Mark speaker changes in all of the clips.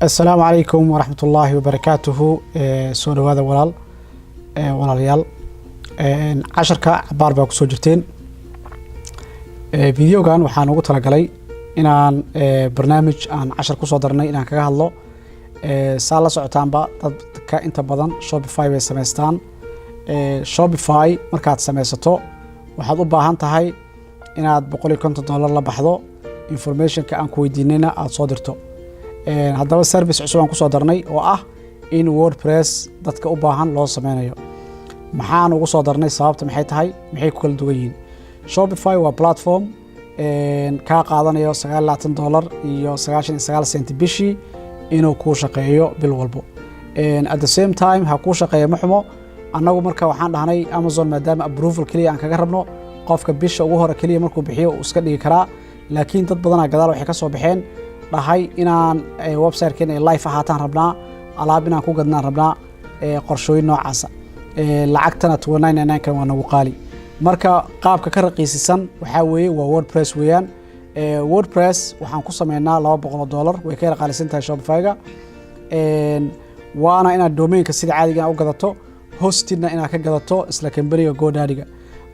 Speaker 1: السلام عليكم ورحمة الله وبركاته. سو هذا ولاليال عشرka cabaar baa ku soo jirteen videogan waxaan ugu talagalay inaan barnaamij aan cashar ku soo darnay inaan kaga hadlo saa la socotaanba dadka inta badan Shopify bay sameystaan Shopify markaad sameysato waxaad u baahan tahay inaad $150 la baxdo informationka aan ku weydiinayna aad soo dirto haddaba service cusub aan ku soo darnay oo ah in WordPress dadka u baahan loo sameynayo maxaan ugu soo darnay sababta maxay tahay maxay ku kala duwan yihiin Shopify waa platform ka qaadanayo $29 iyo 99 cent bishii inuu ku shaqeeyo bil walbo at the same time ha ku shaqeeyo maxmo annagu marka waxaan dhahnay Amazon maadaama approval kaliya aan kaga rabno qofka bisha ugu hore kaliya markuu bixiyo uu iska dhigi karaa laakiin dad badan gadaal waxay ka soo baxeen dhahay inaan website-keena live ahaataan rabnaa alaab inaan ku gadnaan rabnaa qorshooyin noocaas lacagtana $299 kan waa nagu qaali marka qaabka ka raqiisisan waxa weeye waa WordPress weeyaan WordPress waxaan ku sameeynaa $200 way ka qaalisan tahay Shopify-ga waana inaad domain-ka sida caadiga ah u gadato hosting-na inaad ka gadato isla company-ga GoDaddy-ga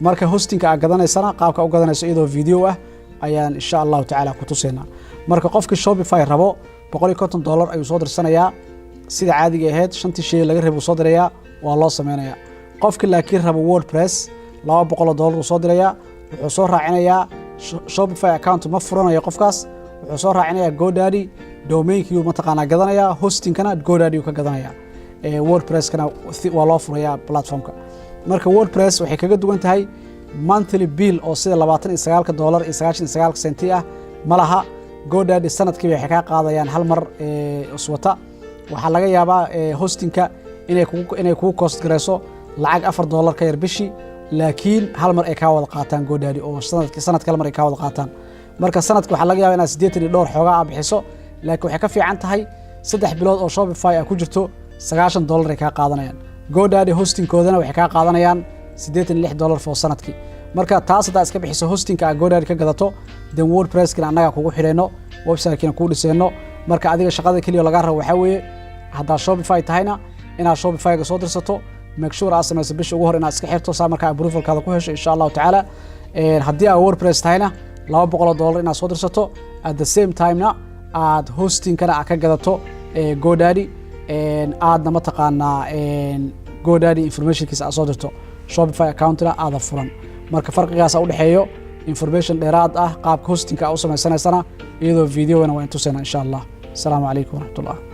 Speaker 1: marka hosting-ka aad gadanaysana qaabka u gadanayso iyadoo video ah ayaan insha Allah ta'ala ku tuseynaa marka qofkii Shopify rabo $150 ayuu soo dirsanayaa sida caadiga ahayd shantii shay laga rabo soo dirayaa waa loo sameeynaya qofkii laakiin rabo WordPress $200 uu soo dirayaa wuxuu soo raacinayaa Shopify account ma furanayo qofkaas wuxuu soo raacinayaa GoDaddy domain-kii uu mataqaanaa gadanaya hosting-kana GoDaddy uu ka gadanaya WordPress-kana waa loo furayaa platform-ka marka WordPress waxay kaga duwan tahay monthly bill oo sida $29 iyo 99 cent ah malaha GoDaddy sanadkii waxay ka qaadayaan hal mar uswata waxa laga yaabaa hosting-ka inay ku cost gareyso lacag $4 ka yar bishii laakiin hal mar ay ka wada qaataan GoDaddy oo sanadkii hal mar ay ka wada qaataan marka sanadkii waxa laga yaabaa inaad 80 dhowr xoogaa bixiso laakiin waxay ka fiican tahay 3 bilood oo Shopify ay ku jirto $90 ay ka qaadanayaan GoDaddy hosting-koodana waxay ka qaadanayaan $86 for sanadkii marka taas hadaa iska bixiso hosting-ka GoDaddy ka gadato dan WordPress-kana annaga kugu xireyno website-keena ku dhiseyno marka adiga shaqada kaliya laga rabo waxa weeye hadaa Shopify tahayna inaad Shopify-ga soo dirsato make sure aad sameyso bisha ugu hor inaad iska xirto saa marka approval-kaada ku hesho insha Allah ta'ala haddii aad WordPress tahayna $200 inaad soo dirsato at the same time-na aad hosting-kana ka gadato GoDaddy aadna mataqaanaa GoDaddy information-kiisa aad soo dirto Shopify account-na aad furan marka farqigaas u dhaxeeyo information dheeraad ah qaabka hosting-ka u sameysanaysana iyadoo video-na waa intuusayna insha Allah. Assalamu alaykum wa rahmatullah.